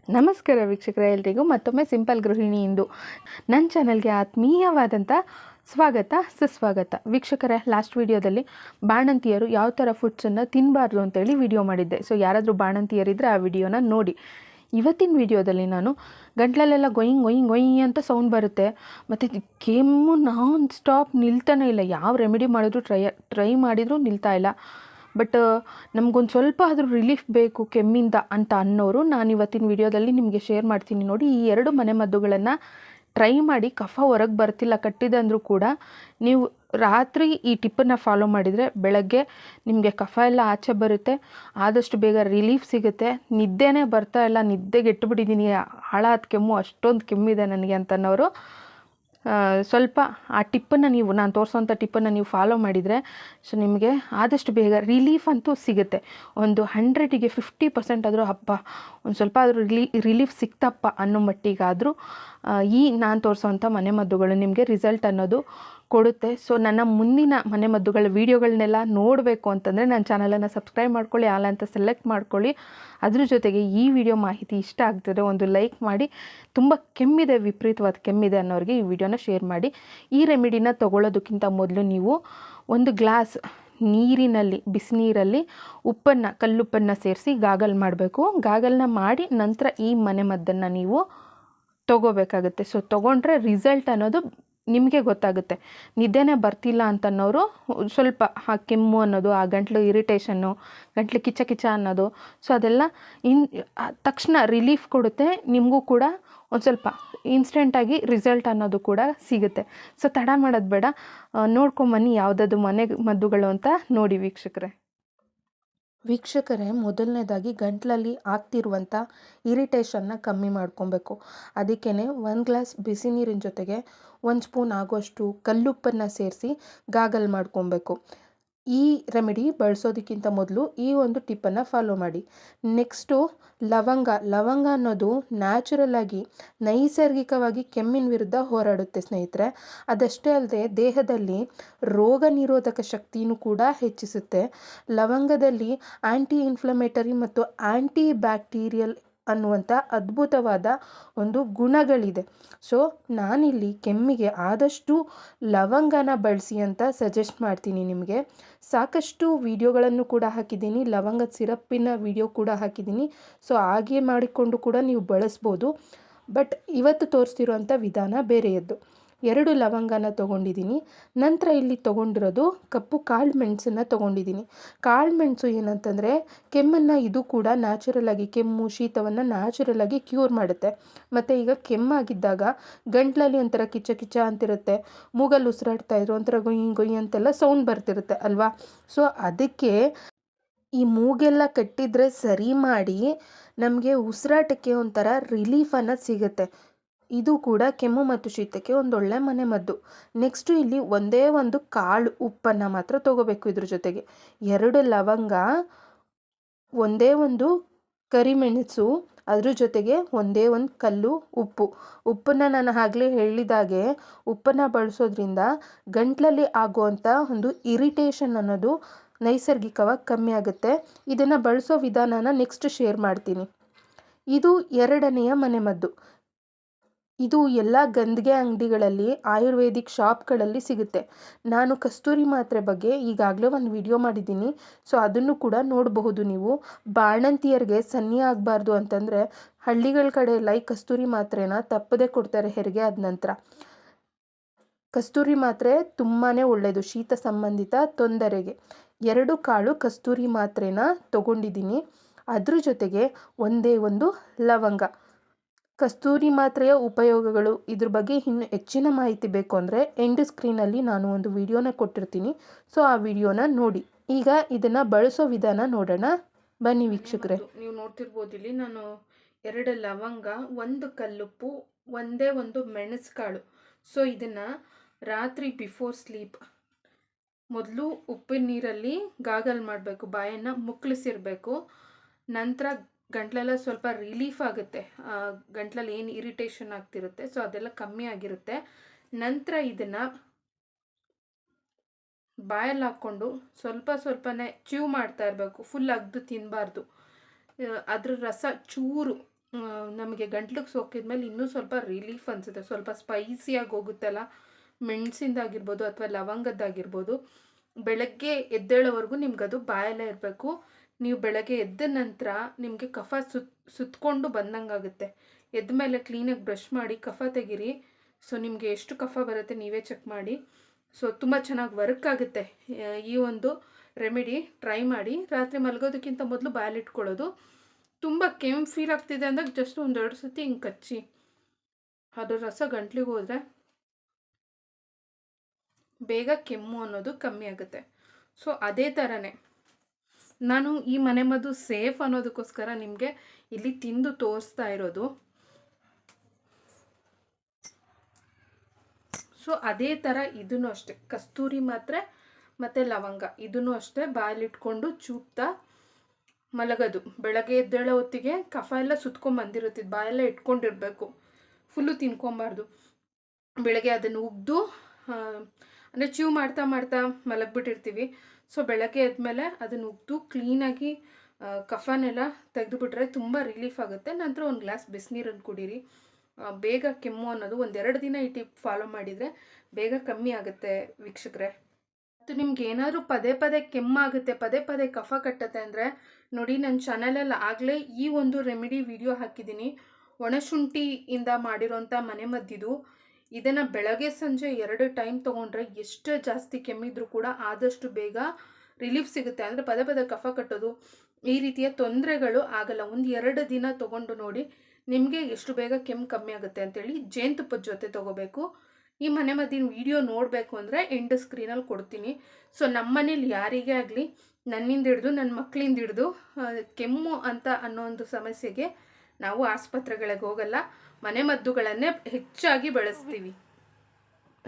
ನಮಸ್ಕಾರ ವೀಕ್ಷಕರೇ, ಎಲ್ರಿಗೂ ಮತ್ತೊಮ್ಮೆ ಸಿಂಪಲ್ ಗೃಹಿಣಿ ಇಂದು ನನ್ನ ಚಾನಲ್ಗೆ ಆತ್ಮೀಯವಾದಂಥ ಸ್ವಾಗತ ಸುಸ್ವಾಗತ. ವೀಕ್ಷಕರೇ, ಲಾಸ್ಟ್ ವಿಡಿಯೋದಲ್ಲಿ ಬಾಣಂತಿಯರು ಯಾವ ಥರ ಫುಡ್ಸನ್ನು ತಿನ್ನಬಾರ್ದು ಅಂತೇಳಿ ವಿಡಿಯೋ ಮಾಡಿದ್ದೆ. ಸೊ ಯಾರಾದರೂ ಬಾಣಂತಿಯರಿದ್ದರೆ ಆ ವಿಡಿಯೋನ ನೋಡಿ. ಇವತ್ತಿನ ವಿಡಿಯೋದಲ್ಲಿ ನಾನು ಗಂಟ್ಲಲ್ಲೆಲ್ಲ ಗೊಯಿಂಗ್ ಗೊಯಿಂಗ್ ಗೊಯಿಂಗ್ ಅಂತ ಸೌಂಡ್ ಬರುತ್ತೆ, ಮತ್ತು ಕೆಮ್ಮು ನಾನ್ ಸ್ಟಾಪ್ ನಿಲ್ತಾನೆ ಇಲ್ಲ. ಯಾವ ರೆಮಿಡಿ ಮಾಡಿದ್ರು ಟ್ರೈ ಮಾಡಿದರೂ ನಿಲ್ತಾ ಇಲ್ಲ. ಬಟ್ ನಮಗೊಂದು ಸ್ವಲ್ಪ ಆದರೂ ರಿಲೀಫ್ ಬೇಕು ಕೆಮ್ಮಿಂದ ಅಂತ ಅನ್ನೋರು ನಾನು ಇವತ್ತಿನ ವಿಡಿಯೋದಲ್ಲಿ ನಿಮಗೆ ಶೇರ್ ಮಾಡ್ತೀನಿ. ನೋಡಿ, ಈ 2 ಮನೆಮದ್ದುಗಳನ್ನು ಟ್ರೈ ಮಾಡಿ. ಕಫ ಹೊರಗೆ ಬರ್ತಿಲ್ಲ ಕಟ್ಟಿದೆ ಅಂದರೂ ಕೂಡ ನೀವು ರಾತ್ರಿ ಈ ಟಿಪ್ಪನ್ನು ಫಾಲೋ ಮಾಡಿದರೆ ಬೆಳಗ್ಗೆ ನಿಮಗೆ ಕಫ ಎಲ್ಲ ಆಚೆ ಬರುತ್ತೆ, ಆದಷ್ಟು ಬೇಗ ರಿಲೀಫ್ ಸಿಗುತ್ತೆ. ನಿದ್ದೆನೇ ಬರ್ತಾ ಇಲ್ಲ, ನಿದ್ದೆಗೆಟ್ಟುಬಿಟ್ಟಿದ್ದೀನಿ, ಹಾಳಾದ ಕೆಮ್ಮು, ಅಷ್ಟೊಂದು ಕೆಮ್ಮಿದೆ ನನಗೆ ಅಂತನ್ನೋರು ಸ್ವಲ್ಪ ಆ ಟಿಪ್ಪನ್ನು ನಾನು ತೋರಿಸೋಂಥ ಟಿಪ್ಪನ್ನು ನೀವು ಫಾಲೋ ಮಾಡಿದರೆ ಸೊ ನಿಮಗೆ ಆದಷ್ಟು ಬೇಗ ರಿಲೀಫ್ ಅಂತೂ ಸಿಗುತ್ತೆ. ಒಂದು 100ಗೆ 50% ಆದರೂ ಹಬ್ಬ ಒಂದು ಸ್ವಲ್ಪ ಆದರೂ ರಿಲೀಫ್ ಸಿಕ್ತಪ್ಪ ಅನ್ನೋ ಮಟ್ಟಿಗಾದರೂ ಈ ನಾನು ತೋರಿಸೋವಂಥ ಮನೆಮದ್ದುಗಳು ನಿಮಗೆ ರಿಸಲ್ಟ್ ಅನ್ನೋದು ಕೊಡುತ್ತೆ. ಸೊ ನನ್ನ ಮುಂದಿನ ಮನೆಮದ್ದುಗಳ ವೀಡಿಯೋಗಳನ್ನೆಲ್ಲ ನೋಡಬೇಕು ಅಂತಂದರೆ ನನ್ನ ಚಾನಲನ್ನು ಸಬ್ಸ್ಕ್ರೈಬ್ ಮಾಡ್ಕೊಳ್ಳಿ, ಆಲ್ ಅಂತ ಸೆಲೆಕ್ಟ್ ಮಾಡ್ಕೊಳ್ಳಿ. ಅದ್ರ ಜೊತೆಗೆ ಈ ವಿಡಿಯೋ ಮಾಹಿತಿ ಇಷ್ಟ ಆಗ್ತದೆ ಒಂದು ಲೈಕ್ ಮಾಡಿ. ತುಂಬ ಕೆಮ್ಮಿದೆ, ವಿಪರೀತವಾದ ಕೆಮ್ಮಿದೆ ಅನ್ನೋರಿಗೆ ಈ ವಿಡಿಯೋನ ಶೇರ್ ಮಾಡಿ. ಈ ರೆಮಿಡಿನ ತೊಗೊಳ್ಳೋದಕ್ಕಿಂತ ಮೊದಲು ನೀವು ಒಂದು ಗ್ಲಾಸ್ ನೀರಿನಲ್ಲಿ, ಬಿಸಿನೀರಲ್ಲಿ ಕಲ್ಲುಪ್ಪನ್ನು ಸೇರಿಸಿ ಗಾಗಲ್ ಮಾಡಬೇಕು. ಗಾಗಲ್ನ ಮಾಡಿ ನಂತರ ಈ ಮನೆಮದ್ದನ್ನು ನೀವು ತೊಗೋಬೇಕಾಗುತ್ತೆ. ಸೊ ತೊಗೊಂಡ್ರೆ ರಿಸಲ್ಟ್ ಅನ್ನೋದು ನಿಮಗೆ ಗೊತ್ತಾಗುತ್ತೆ. ನಿದ್ದೆನೇ ಬರ್ತಿಲ್ಲ ಅಂತನ್ನೋರು ಸ್ವಲ್ಪ ಆ ಕೆಮ್ಮು ಅನ್ನೋದು, ಆ ಗಂಟ್ಲು ಇರಿಟೇಷನ್ನು, ಗಂಟ್ಲು ಕಿಚ್ಚ ಕಿಚ್ಚ ಅನ್ನೋದು, ಸೊ ಅದೆಲ್ಲ ತಕ್ಷಣ ರಿಲೀಫ್ ಕೊಡುತ್ತೆ. ನಿಮಗೂ ಕೂಡ ಒಂದು ಸ್ವಲ್ಪ ಇನ್ಸ್ಟೆಂಟಾಗಿ ರಿಸಲ್ಟ್ ಅನ್ನೋದು ಕೂಡ ಸಿಗುತ್ತೆ. ಸೊ ತಡ ಮಾಡೋದು ಬೇಡ, ನೋಡ್ಕೊಂಬನ್ನಿ ಯಾವುದದು ಮನೆ ಮದ್ದುಗಳು ಅಂತ ನೋಡಿ ವೀಕ್ಷಕರೇ. ಮೊದಲನೇದಾಗಿ ಗಂಟ್ಲಲ್ಲಿ ಆಗ್ತಿರುವಂಥ ಇರಿಟೇಷನ್ನ ಕಮ್ಮಿ ಮಾಡ್ಕೊಬೇಕು. ಅದಕ್ಕೇ 1 ಗ್ಲಾಸ್ ಬಿಸಿ ನೀರಿನ ಜೊತೆಗೆ 1 ಸ್ಪೂನ್ ಆಗೋಷ್ಟು ಕಲ್ಲುಪ್ಪನ್ನು ಸೇರಿಸಿ ಗಾಗಲ್ ಮಾಡ್ಕೊಬೇಕು. ಈ ರೆಮಿಡಿ ಬಳಸೋದಕ್ಕಿಂತ ಮೊದಲು ಈ ಒಂದು ಟಿಪ್ಪನ್ನು ಫಾಲೋ ಮಾಡಿ. ನೆಕ್ಸ್ಟು ಲವಂಗ ಅನ್ನೋದು ನ್ಯಾಚುರಲ್ಲಾಗಿ ನೈಸರ್ಗಿಕವಾಗಿ ಕೆಮ್ಮಿನ ವಿರುದ್ಧ ಹೋರಾಡುತ್ತೆ ಸ್ನೇಹಿತರೆ. ಅದಷ್ಟೇ ಅಲ್ಲದೆ ದೇಹದಲ್ಲಿ ರೋಗ ನಿರೋಧಕ ಶಕ್ತಿಯೂ ಕೂಡ ಹೆಚ್ಚಿಸುತ್ತೆ. ಲವಂಗದಲ್ಲಿ ಆ್ಯಂಟಿ ಇನ್ಫ್ಲಮೇಟರಿ ಮತ್ತು ಆ್ಯಂಟಿ ಬ್ಯಾಕ್ಟೀರಿಯಲ್ ಅನ್ನುವಂಥ ಅದ್ಭುತವಾದ ಒಂದು ಗುಣಗಳಿದೆ. ಸೊ ನಾನಿಲ್ಲಿ ಕೆಮ್ಮಿಗೆ ಆದಷ್ಟು ಲವಂಗನ ಬಳಸಿ ಅಂತ ಸಜೆಸ್ಟ್ ಮಾಡ್ತೀನಿ ನಿಮಗೆ. ಸಾಕಷ್ಟು ವಿಡಿಯೋಗಳನ್ನು ಕೂಡ ಹಾಕಿದ್ದೀನಿ, ಲವಂಗದ ಸಿರಪ್ಪಿನ ವಿಡಿಯೋ ಕೂಡ ಹಾಕಿದ್ದೀನಿ. ಸೊ ಹಾಗೆ ಮಾಡಿಕೊಂಡು ಕೂಡ ನೀವು ಬಳಸ್ಬೋದು. ಬಟ್ ಇವತ್ತು ತೋರಿಸ್ತಿರೋಂಥ ವಿಧಾನ ಬೇರೆಯದ್ದು. 2 ಲವಂಗನ ತೊಗೊಂಡಿದ್ದೀನಿ. ನಂತರ ಇಲ್ಲಿ ತೊಗೊಂಡಿರೋದು ಕಪ್ಪು ಕಾಳು ಮೆಣಸನ್ನು ತೊಗೊಂಡಿದ್ದೀನಿ. ಕಾಳು ಮೆಣಸು ಏನಂತಂದರೆ ಕೆಮ್ಮನ್ನು, ಇದು ಕೂಡ ನ್ಯಾಚುರಲಾಗಿ ಕೆಮ್ಮು ಶೀತವನ್ನು ನ್ಯಾಚುರಲಾಗಿ ಕ್ಯೂರ್ ಮಾಡುತ್ತೆ. ಮತ್ತು ಈಗ ಕೆಮ್ಮಾಗಿದ್ದಾಗ ಗಂಟ್ಲಲ್ಲಿ ಒಂಥರ ಕಿಚ್ಚ ಕಿಚ್ಚ ಅಂತಿರುತ್ತೆ, ಮೂಗಲ್ಲಿ ಉಸಿರಾಡ್ತಾ ಇದ್ರು ಒಂಥರ ಗೊಯ್ ಗೊಯ್ ಅಂತೆಲ್ಲ ಸೌಂಡ್ ಬರ್ತಿರುತ್ತೆ ಅಲ್ವಾ. ಸೊ ಅದಕ್ಕೆ ಈ ಮೂಗೆಲ್ಲ ಕಟ್ಟಿದರೆ ಸರಿ ಮಾಡಿ ನಮಗೆ ಉಸಿರಾಟಕ್ಕೆ ಒಂಥರ ರಿಲೀಫ್ ಅನ್ನೋದು ಸಿಗುತ್ತೆ. ಇದು ಕೂಡ ಕೆಮ್ಮು ಮತ್ತು ಶೀತಕ್ಕೆ ಒಂದೊಳ್ಳೆ ಮನೆಮದ್ದು. ನೆಕ್ಸ್ಟು ಇಲ್ಲಿ ಒಂದೇ ಒಂದು ಕಾಳು ಉಪ್ಪನ್ನು ಮಾತ್ರ ತೊಗೋಬೇಕು. ಇದ್ರ ಜೊತೆಗೆ 2 ಲವಂಗ, ಒಂದೇ ಒಂದು ಕರಿಮೆಣಸು, ಅದ್ರ ಜೊತೆಗೆ ಒಂದೇ ಒಂದು ಕಲ್ಲು ಉಪ್ಪನ್ನು ನಾನು ಆಗಲೇ ಹೇಳಿದಾಗೆ ಉಪ್ಪನ್ನು ಬಳಸೋದ್ರಿಂದ ಗಂಟ್ಲಲ್ಲಿ ಆಗುವಂಥ ಒಂದು ಇರಿಟೇಷನ್ ಅನ್ನೋದು ನೈಸರ್ಗಿಕವಾಗಿ ಕಮ್ಮಿ ಆಗುತ್ತೆ. ಇದನ್ನು ಬಳಸೋ ವಿಧಾನನ ನೆಕ್ಸ್ಟ್ ಶೇರ್ ಮಾಡ್ತೀನಿ. ಇದು 2ನೆಯ ಮನೆಮದ್ದು. ಇದು ಎಲ್ಲ ಗಂದಿಗೆ ಅಂಗಡಿಗಳಲ್ಲಿ, ಆಯುರ್ವೇದಿಕ್ ಶಾಪ್ಗಳಲ್ಲಿ ಸಿಗುತ್ತೆ. ನಾನು ಕಸ್ತೂರಿ ಮಾತ್ರೆ ಬಗ್ಗೆ ಈಗಾಗಲೇ ಒಂದು ವಿಡಿಯೋ ಮಾಡಿದ್ದೀನಿ. ಸೊ ಅದನ್ನು ಕೂಡ ನೋಡಬಹುದು ನೀವು. ಬಾಣಂತಿಯರಿಗೆ ಸನ್ನಿ ಆಗಬಾರ್ದು ಅಂತಂದರೆ ಹಳ್ಳಿಗಳ ಕಡೆ ಎಲ್ಲ ಈ ಕಸ್ತೂರಿ ಮಾತ್ರೆನ ತಪ್ಪದೇ ಕೊಡ್ತಾರೆ ಹೆರಿಗೆ ಆದ ನಂತರ. ಕಸ್ತೂರಿ ಮಾತ್ರೆ ತುಂಬಾ ಒಳ್ಳೆಯದು ಶೀತ ಸಂಬಂಧಿತ ತೊಂದರೆಗೆ. 2 ಕಾಳು ಕಸ್ತೂರಿ ಮಾತ್ರೆನ ತೊಗೊಂಡಿದ್ದೀನಿ. ಅದ್ರ ಜೊತೆಗೆ ಒಂದೇ ಒಂದು ಲವಂಗ. ಕಸ್ತೂರಿ ಮಾತ್ರೆಯ ಉಪಯೋಗಗಳು, ಇದ್ರ ಬಗ್ಗೆ ಇನ್ನೂ ಹೆಚ್ಚಿನ ಮಾಹಿತಿ ಬೇಕು ಅಂದರೆ ಎಂಡ್ ಸ್ಕ್ರೀನಲ್ಲಿ ನಾನು ಒಂದು ವಿಡಿಯೋನ ಕೊಟ್ಟಿರ್ತೀನಿ. ಸೊ ಆ ವಿಡಿಯೋನ ನೋಡಿ. ಈಗ ಇದನ್ನು ಬಳಸೋ ವಿಧಾನ ನೋಡೋಣ ಬನ್ನಿ ವೀಕ್ಷಕರೇ. ನೀವು ನೋಡ್ತಿರ್ಬೋದು ಇಲ್ಲಿ ನಾನು 2 ಲವಂಗ, 1 ಕಲ್ಲುಪ್ಪು, ಒಂದೇ ಒಂದು ಮೆಣಸು ಕಾಳು. ಸೊ ಇದನ್ನು ರಾತ್ರಿ ಬಿಫೋರ್ ಸ್ಲೀಪ್ ಮೊದಲು ಉಪ್ಪಿನ ನೀರಲ್ಲಿ ಗಾಗಲ್ ಮಾಡಬೇಕು, ಬಾಯನ್ನು ಮುಕ್ಕಳಿಸಿರಬೇಕು. ನಂತರ ಗಂಟ್ಲೆಲ್ಲ ಸ್ವಲ್ಪ ರಿಲೀಫ್ ಆಗುತ್ತೆ, ಗಂಟ್ಲಲ್ಲಿ ಏನು ಇರಿಟೇಷನ್ ಆಗ್ತಿರುತ್ತೆ ಸೊ ಅದೆಲ್ಲ ಕಮ್ಮಿ ಆಗಿರುತ್ತೆ. ನಂತರ ಇದನ್ನು ಬಾಯಲ್ಲಿ ಹಾಕ್ಕೊಂಡು ಸ್ವಲ್ಪ ಸ್ವಲ್ಪನೇ ಚ್ಯೂ ಮಾಡ್ತಾ ಇರಬೇಕು, ಫುಲ್ ಅಗ್ದು ತಿನ್ನಬಾರ್ದು. ಅದ್ರ ರಸ ಚೂರು ನಮಗೆ ಗಂಟ್ಲಿಗೆ ಸೋಕಿದ್ಮೇಲೆ ಇನ್ನೂ ಸ್ವಲ್ಪ ರಿಲೀಫ್ ಅನಿಸುತ್ತೆ. ಸ್ವಲ್ಪ ಸ್ಪೈಸಿಯಾಗಿ ಹೋಗುತ್ತಲ್ಲ, ಮೆಣಸಿಂದಾಗಿರ್ಬೋದು ಅಥವಾ ಲವಂಗದ್ದಾಗಿರ್ಬೋದು. ಬೆಳಗ್ಗೆ ಎದ್ದೇಳೋವರೆಗೂ ನಿಮ್ಗದು ಬಾಯಲ್ಲೇ ಇರಬೇಕು. ನೀವು ಬೆಳಗ್ಗೆ ಎದ್ದ ನಂತರ ನಿಮಗೆ ಕಫ ಸುತ್ತಕೊಂಡು ಬಂದಂಗಾಗುತ್ತೆ. ಎದ್ದ ಮೇಲೆ ಕ್ಲೀನಾಗಿ ಬ್ರಷ್ ಮಾಡಿ ಕಫ ತೆಗೀರಿ. ಸೊ ನಿಮಗೆ ಎಷ್ಟು ಕಫ ಬರುತ್ತೆ ನೀವೇ ಚೆಕ್ ಮಾಡಿ. ಸೊ ತುಂಬ ಚೆನ್ನಾಗಿ ವರ್ಕ್ ಆಗುತ್ತೆ ಈ ಒಂದು ರೆಮಿಡಿ. ಟ್ರೈ ಮಾಡಿ. ರಾತ್ರಿ ಮಲಗೋದಕ್ಕಿಂತ ಮೊದಲು ಬಾಯಲ್ಲಿಟ್ಕೊಳ್ಳೋದು. ತುಂಬ ಕೆಮ್ಮು ಫೀಲ್ ಆಗ್ತಿದೆ ಅಂದಾಗ ಜಸ್ಟ್ ಒಂದೆರಡು ಸತಿ ಹಿಂಗೆ ಕಚ್ಚಿ ಅದ್ರ ರಸ ಗಂಟ್ಲಿಗೆ ಹೋದರೆ ಬೇಗ ಕೆಮ್ಮು ಅನ್ನೋದು ಕಮ್ಮಿ ಆಗುತ್ತೆ. ಸೊ ಅದೇ ಥರನೇ ನಾನು ಈ ಮನೆಮದ್ದು ಸೇಫ್ ಅನ್ನೋದಕ್ಕೋಸ್ಕರ ನಿಮಗೆ ಇಲ್ಲಿ ತಿಂದು ತೋರಿಸ್ತಾ ಇರೋದು. ಸೊ ಅದೇ ಥರ ಇದನ್ನು ಅಷ್ಟೇ, ಕಸ್ತೂರಿ ಮಾತ್ರೆ ಮತ್ತು ಲವಂಗ ಇದನ್ನು ಅಷ್ಟೇ ಬಾಯಲ್ಲಿಟ್ಕೊಂಡು ಚೂಪ್ತಾ ಮಲಗೋದು. ಬೆಳಗ್ಗೆ ಎದ್ದೇಳೋ ಹೊತ್ತಿಗೆ ಕಫ ಎಲ್ಲ ಸುತ್ಕೊಂಡ್ಬಂದಿರುತ್ತೆ, ಬಾಯೆಲ್ಲ ಇಟ್ಕೊಂಡಿರಬೇಕು, ಫುಲ್ಲು ತಿನ್ಕೊಬಾರ್ದು. ಬೆಳಗ್ಗೆ ಅದನ್ನು ಉಗ್ದು ಅಂದರೆ ಚ್ಯೂ ಮಾಡ್ತಾ ಮಾಡ್ತಾ ಮಲಗಿಬಿಟ್ಟಿರ್ತೀವಿ. ಸೊ ಬೆಳಗ್ಗೆ ಎದ್ಮೇಲೆ ಅದನ್ನು ಉಗ್ದು ಕ್ಲೀನಾಗಿ ಕಫನೆಲ್ಲ ತೆಗೆದುಬಿಟ್ರೆ ತುಂಬ ರಿಲೀಫ್ ಆಗುತ್ತೆ. ನಂತರ ಒಂದು ಗ್ಲಾಸ್ ಬಿಸಿನೀರನ್ನು ಕುಡೀರಿ. ಬೇಗ ಕೆಮ್ಮು ಅನ್ನೋದು 1-2 ದಿನ ಈ ಟಿಪ್ ಫಾಲೋ ಮಾಡಿದರೆ ಬೇಗ ಕಮ್ಮಿ ಆಗುತ್ತೆ ವೀಕ್ಷಕರೇ. ಮತ್ತು ನಿಮ್ಗೆ ಏನಾದರೂ ಪದೇ ಪದೇ ಕೆಮ್ಮಾಗುತ್ತೆ, ಪದೇ ಪದೇ ಕಫ ಕಟ್ಟುತ್ತೆ ಅಂದರೆ ನೋಡಿ, ನನ್ನ ಚಾನಲಲ್ಲಿ ಆಗಲೇ ಈ ಒಂದು ರೆಮಿಡಿ ವಿಡಿಯೋ ಹಾಕಿದ್ದೀನಿ. ಒಣಶುಂಠಿಯಿಂದ ಮಾಡಿರೋಂಥ ಮನೆಮದ್ದಿದು. ಇದನ್ನು ಬೆಳಗ್ಗೆ ಸಂಜೆ 2 ಟೈಮ್ ತೊಗೊಂಡ್ರೆ ಎಷ್ಟೇ ಜಾಸ್ತಿ ಕೆಮ್ಮಿದ್ರೂ ಕೂಡ ಆದಷ್ಟು ಬೇಗ ರಿಲೀಫ್ ಸಿಗುತ್ತೆ. ಅಂದರೆ ಪದೇ ಪದೇ ಕಫ ಕಟ್ಟೋದು ಈ ರೀತಿಯ ತೊಂದರೆಗಳು ಆಗಲ್ಲ. 1-2 ದಿನ ತೊಗೊಂಡು ನೋಡಿ ನಿಮಗೆ ಎಷ್ಟು ಬೇಗ ಕೆಮ್ಮು ಕಮ್ಮಿ ಆಗುತ್ತೆ ಅಂತೇಳಿ. ಜೇನುತುಪ್ಪದ ಜೊತೆ ತೊಗೋಬೇಕು. ಈ ಮನೆಮದ್ದಿನ ವಿಡಿಯೋ ನೋಡಬೇಕು ಅಂದರೆ ಎಂಡ್ ಸ್ಕ್ರೀನಲ್ಲಿ ಕೊಡ್ತೀನಿ. ಸೊ ನಮ್ಮ ಮನೇಲಿ ಯಾರಿಗೇ ಆಗಲಿ, ನನ್ನಿಂದ ಹಿಡಿದು ನನ್ನ ಮಕ್ಕಳಿಂದ ಹಿಡಿದು ಕೆಮ್ಮು ಅಂತ ಅನ್ನೋ ಒಂದು ಸಮಸ್ಯೆಗೆ ನಾವು ಆಸ್ಪತ್ರೆಗಳಿಗೆ ಹೋಗಲ್ಲ, ಮನೆಮದ್ದುಗಳನ್ನೇ ಹೆಚ್ಚಾಗಿ ಬಳಸ್ತೀವಿ.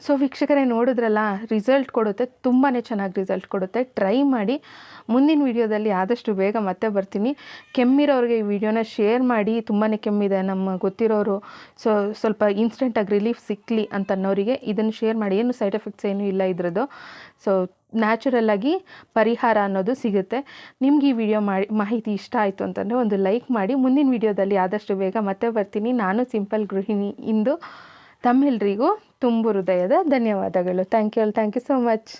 ಸೊ ವೀಕ್ಷಕರೇ ನೋಡಿದ್ರಲ್ಲ, ರಿಸಲ್ಟ್ ಕೊಡುತ್ತೆ, ತುಂಬಾ ಚೆನ್ನಾಗಿ ರಿಸಲ್ಟ್ ಕೊಡುತ್ತೆ. ಟ್ರೈ ಮಾಡಿ. ಮುಂದಿನ ವಿಡಿಯೋದಲ್ಲಿ ಆದಷ್ಟು ಬೇಗ ಮತ್ತೆ ಬರ್ತೀನಿ. ಕೆಮ್ಮಿರೋರಿಗೆ ಈ ವಿಡಿಯೋನ ಶೇರ್ ಮಾಡಿ. ತುಂಬಾ ಕೆಮ್ಮಿದೆ ನಮ್ಮ ಗೊತ್ತಿರೋರು, ಸೊ ಸ್ವಲ್ಪ ಇನ್ಸ್ಟೆಂಟಾಗಿ ರಿಲೀಫ್ ಸಿಕ್ಕಲಿ ಅಂತನ್ನೋರಿಗೆ ಇದನ್ನು ಶೇರ್ ಮಾಡಿ. ಏನು ಸೈಡ್ ಎಫೆಕ್ಟ್ಸ್ ಏನೂ ಇಲ್ಲ ಇದ್ರದ್ದು. ಸೊ ನ್ಯಾಚುರಲ್ಲಾಗಿ ಪರಿಹಾರ ಅನ್ನೋದು ಸಿಗುತ್ತೆ. ನಿಮ್ಗೆ ಈ ವಿಡಿಯೋ ಮಾಹಿತಿ ಇಷ್ಟ ಆಯಿತು ಅಂತಂದರೆ ಒಂದು ಲೈಕ್ ಮಾಡಿ. ಮುಂದಿನ ವಿಡಿಯೋದಲ್ಲಿ ಆದಷ್ಟು ಬೇಗ ಮತ್ತೆ ಬರ್ತೀನಿ. ನಾನು ಸಿಂಪಲ್ ಗೃಹಿಣಿ ಇಂದು. ತಮ್ಮೆಲ್ಲರಿಗೂ ತುಂಬು ಹೃದಯದ ಧನ್ಯವಾದಗಳು. Thank you so much.